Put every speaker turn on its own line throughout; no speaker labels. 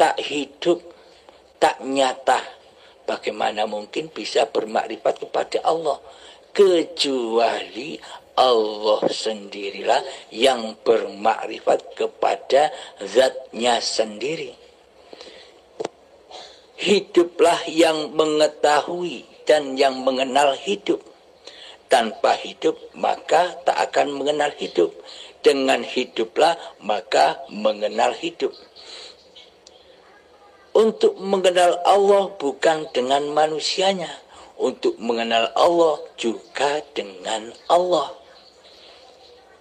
tak hidup, tak nyata, bagaimana mungkin bisa bermakrifat kepada Allah? Kecuali Allah sendirilah yang bermakrifat kepada zatnya sendiri. Hiduplah yang mengetahui dan yang mengenal hidup. Tanpa hidup maka tak akan mengenal hidup. Dengan hiduplah maka mengenal hidup. Untuk mengenal Allah bukan dengan manusianya. Untuk mengenal Allah juga dengan Allah.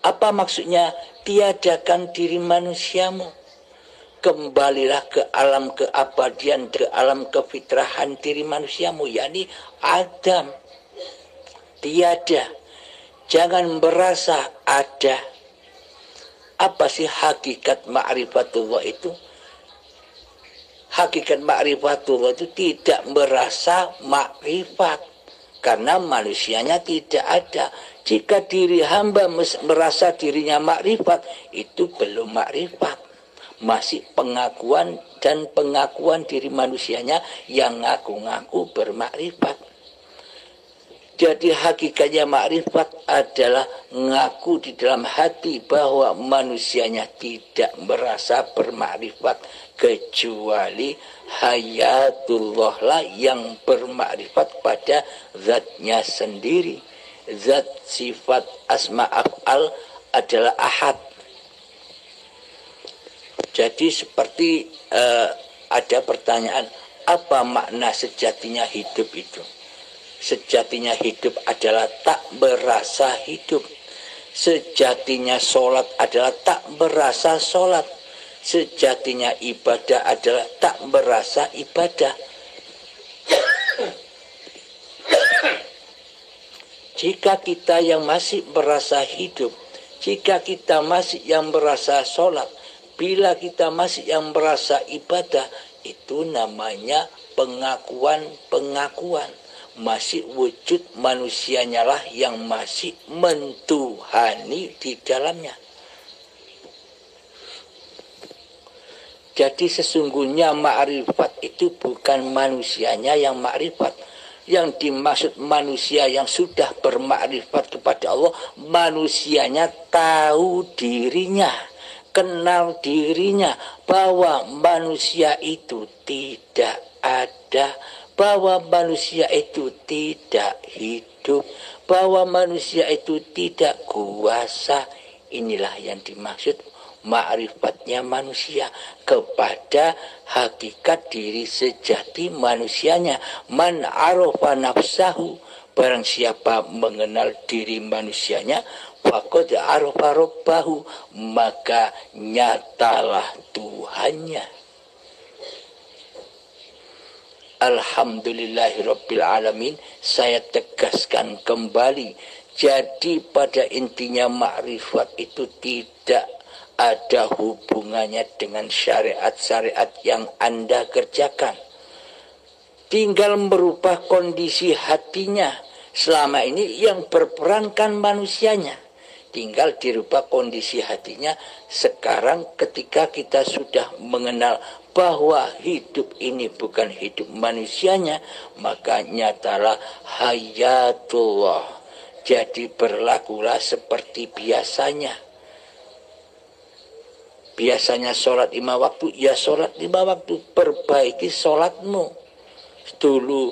Apa maksudnya? Tiadakan diri manusiamu. Kembalilah ke alam keabadian, ke alam kefitrahan diri manusiamu, yakni Adam. Tiada. Jangan merasa ada. Apa sih hakikat ma'rifatullah itu? Hakikat ma'rifatullah itu tidak merasa makrifat. Karena manusianya tidak ada. Jika diri hamba merasa dirinya makrifat, itu belum makrifat. Masih pengakuan dan pengakuan diri manusianya yang ngaku-ngaku bermakrifat. Jadi hakikatnya makrifat adalah ngaku di dalam hati bahwa manusianya tidak merasa bermakrifat, kecuali hayatullah lah yang bermakrifat pada zatnya sendiri. Zat sifat asma af'al adalah ahad. Jadi seperti ada pertanyaan, apa makna sejatinya hidup itu? Sejatinya hidup adalah tak merasa hidup. Sejatinya sholat adalah tak merasa sholat. Sejatinya ibadah adalah tak merasa ibadah. Jika kita yang masih merasa hidup, jika kita masih yang merasa sholat, bila kita masih yang merasa ibadah, itu namanya pengakuan-pengakuan. Masih wujud manusianya lah yang masih mentuhani di dalamnya. Jadi sesungguhnya ma'rifat itu bukan manusianya yang ma'rifat. Yang dimaksud manusia yang sudah bermakrifat kepada Allah, manusianya tahu dirinya, kenal dirinya, bahwa manusia itu tidak ada, bahwa manusia itu tidak hidup, bahwa manusia itu tidak kuasa. Inilah yang dimaksud ma'rifatnya manusia kepada hakikat diri sejati manusianya. Man arafa nafsahu, barang siapa mengenal diri manusianya, faqad arafa rabbahu, maka nyatalah Tuhannya. Alhamdulillahirabbil alamin. Saya tegaskan kembali, jadi pada intinya makrifat itu tidak ada hubungannya dengan syariat-syariat yang Anda kerjakan. Tinggal merubah kondisi hatinya. Selama ini yang berperankan manusianya. Tinggal dirubah kondisi hatinya. Sekarang ketika kita sudah mengenal bahwa hidup ini bukan hidup manusianya, maka nyatalah hayatullah. Jadi berlakulah seperti biasanya. Biasanya sholat 5 waktu, ya sholat 5 waktu. Perbaiki sholatmu. Dulu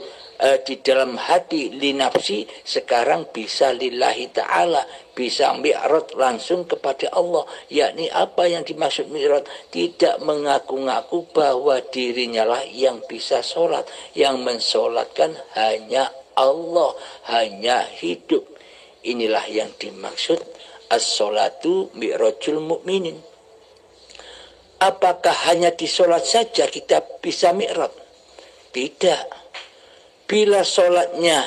di dalam hati linafsi, sekarang bisa lillahi ta'ala. Bisa mi'raj langsung kepada Allah. Yakni apa yang dimaksud mi'raj? Tidak mengaku-ngaku bahwa dirinya lah yang bisa sholat. Yang mensolatkan hanya Allah, hanya hidup. Inilah yang dimaksud as-sholatu mi'rajul mu'minin. Apakah hanya di sholat saja kita bisa mi'raj? Tidak. Bila sholatnya,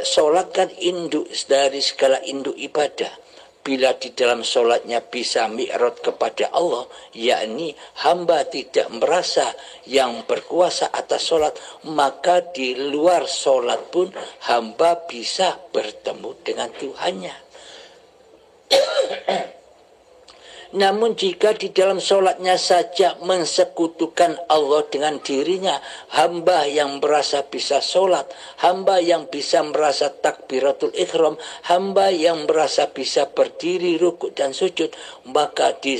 sholat kan induk dari segala induk ibadah. Bila di dalam sholatnya bisa mi'raj kepada Allah, yakni hamba tidak merasa yang berkuasa atas sholat, maka di luar sholat pun hamba bisa bertemu dengan Tuhannya. Namun jika di dalam sholatnya saja mensekutukan Allah dengan dirinya, hamba yang merasa bisa sholat, hamba yang bisa merasa takbiratul ikhram, hamba yang merasa bisa berdiri, rukuk dan sujud, maka di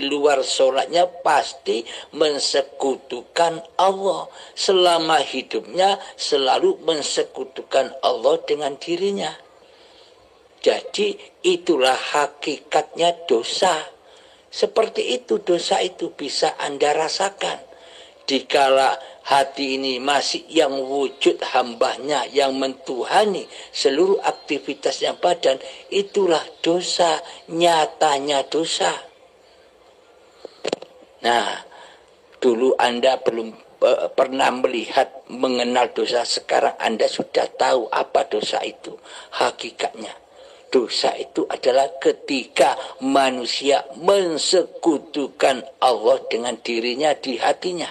luar sholatnya pasti mensekutukan Allah. Selama hidupnya selalu mensekutukan Allah dengan dirinya. Jadi itulah hakikatnya dosa. Seperti itu dosa itu bisa Anda rasakan. Dikala hati ini masih yang wujud hambanya yang mentuhani seluruh aktivitasnya badan, itulah dosa, nyatanya dosa. Nah, dulu Anda belum pernah melihat, mengenal dosa. Sekarang Anda sudah tahu apa dosa itu hakikatnya. Dosa itu adalah ketika manusia mensekutukan Allah dengan dirinya di hatinya.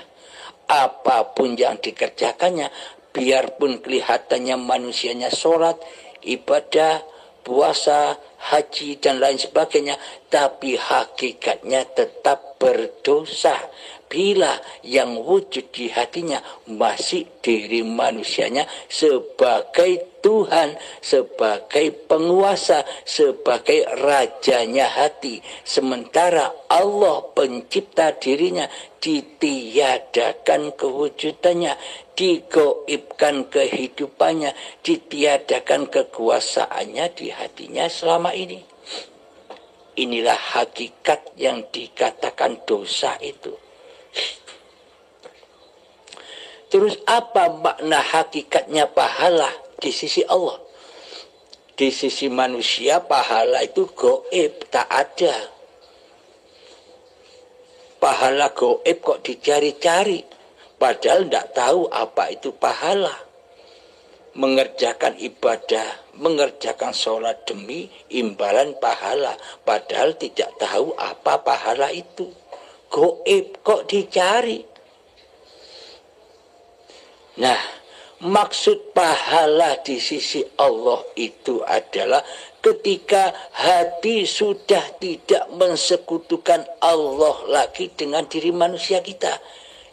Apapun yang dikerjakannya, biarpun kelihatannya manusianya sholat, ibadah, puasa, haji, dan lain sebagainya, tapi hakikatnya tetap berdosa. Bila yang wujud di hatinya masih diri manusianya sebagai Tuhan, sebagai penguasa, sebagai rajanya hati. Sementara Allah pencipta dirinya ditiadakan kewujudannya, digoibkan kehidupannya, ditiadakan kekuasaannya di hatinya selama ini. Inilah hakikat yang dikatakan dosa itu. Terus apa makna hakikatnya pahala di sisi Allah? Di sisi manusia pahala itu goib, tak ada. Pahala goib kok dicari-cari, padahal tidak tahu apa itu pahala. Mengerjakan ibadah, mengerjakan sholat demi imbalan pahala, padahal tidak tahu apa pahala itu. Goib kok dicari. Nah, maksud pahala di sisi Allah itu adalah ketika hati sudah tidak mensekutukan Allah lagi dengan diri manusia kita.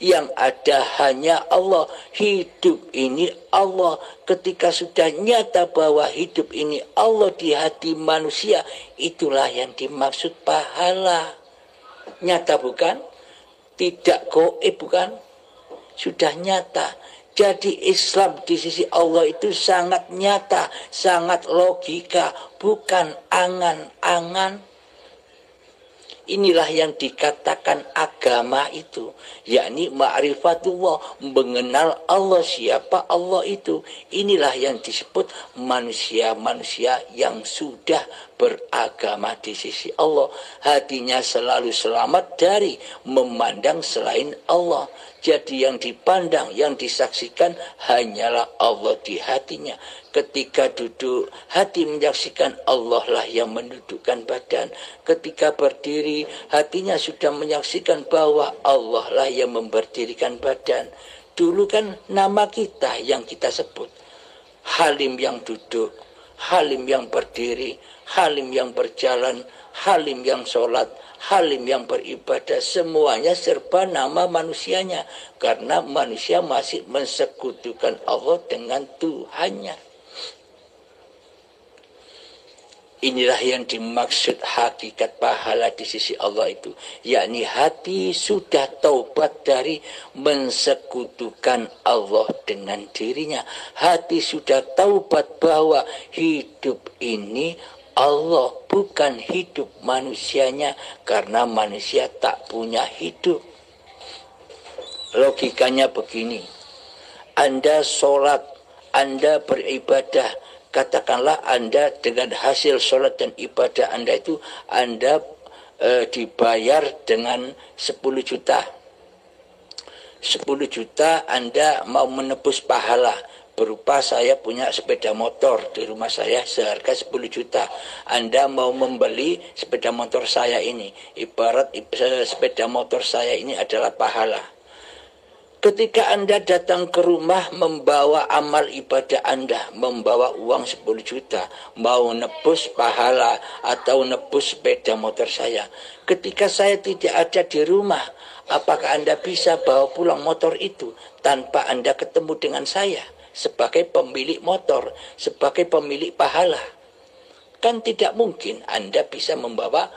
Yang ada hanya Allah, hidup ini Allah. Ketika sudah nyata bahwa hidup ini Allah di hati manusia, itulah yang dimaksud pahala. Nyata bukan? Tidak goib bukan? Sudah nyata. Jadi Islam di sisi Allah itu sangat nyata, sangat logika, bukan angan-angan. Inilah yang dikatakan agama itu, yakni ma'rifatullah, mengenal Allah, siapa Allah itu. Inilah yang disebut manusia-manusia yang sudah beragama di sisi Allah. Hatinya selalu selamat dari memandang selain Allah. Jadi yang dipandang, yang disaksikan hanyalah Allah di hatinya. Ketika duduk, hati menyaksikan Allah lah yang mendudukkan badan. Ketika berdiri, hatinya sudah menyaksikan bahwa Allah lah yang memberdirikan badan. Dulu kan nama kita yang kita sebut. Halim yang duduk, Halim yang berdiri, Halim yang berjalan, Halim yang sholat, Halim yang beribadah, semuanya serba nama manusianya. Karena manusia masih mensekutukan Allah dengan Tuhannya. Inilah yang dimaksud hakikat pahala di sisi Allah itu. Yakni hati sudah taubat dari mensekutukan Allah dengan dirinya. Hati sudah taubat bahwa hidup ini Allah, bukan hidup manusianya. Karena manusia tak punya hidup. Logikanya begini. Anda sholat, Anda beribadah. Katakanlah Anda dengan hasil sholat dan ibadah Anda itu, Anda dibayar dengan 10 juta. 10 juta Anda mau menebus pahala. Berupa saya punya sepeda motor di rumah saya seharga 10 juta. Anda mau membeli sepeda motor saya ini. Ibarat sepeda motor saya ini adalah pahala. Ketika Anda datang ke rumah membawa amal ibadah Anda, membawa uang 10 juta, mau nebus pahala atau nebus sepeda motor saya. Ketika saya tidak ada di rumah, apakah Anda bisa bawa pulang motor itu tanpa Anda ketemu dengan saya sebagai pemilik motor, sebagai pemilik pahala? Kan tidak mungkin Anda bisa membawa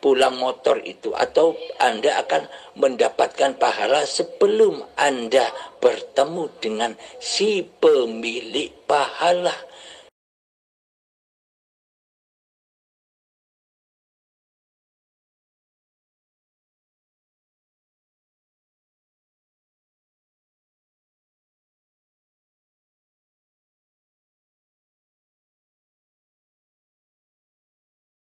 pulang motor itu, atau Anda akan mendapatkan pahala sebelum Anda bertemu dengan si pemilik pahala.